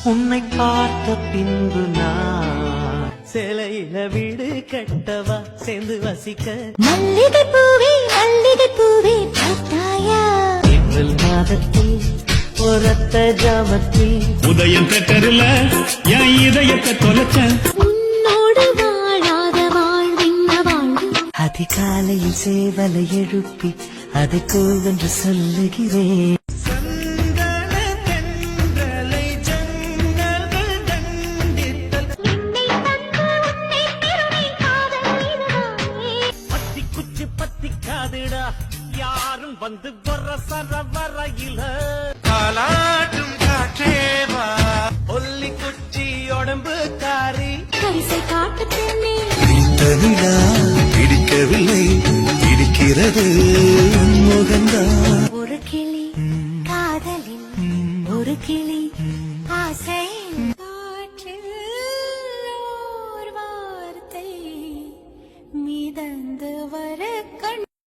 உன்னை பார்த்த பின்பு நான் சிலையில வீடு கட்டவா சேர்ந்து வசிக்க மல்லிகை பூவே பார்த்தாயா ஏப்ரல் மாதத்தில் ஒரத்த ஜாமத்தில் உதயம் பெற்றருல என் இதயத்தை தொலைச்ச உன்னோடு வாழாத வாழ்வின்ன வாழ்வு அதிகாலையில் சேவலை எழுப்பி அதை கூவென்று சொல்லுகிறேன் யாரும் வந்து வர சரவரையில காலாட்டும் காற்றேவா ஒல்லி குச்சி உடம்பு காரி கரிசை காட்டு பெண்ணே பிடித்தவிழா பிடிக்கவில்லை பிடிக்கிறது முகந்தான் ஒரு கிளி காதலின் ஒரு கிளி ஆசை காற்றில் ஓர் வார்த்தை மிதந்து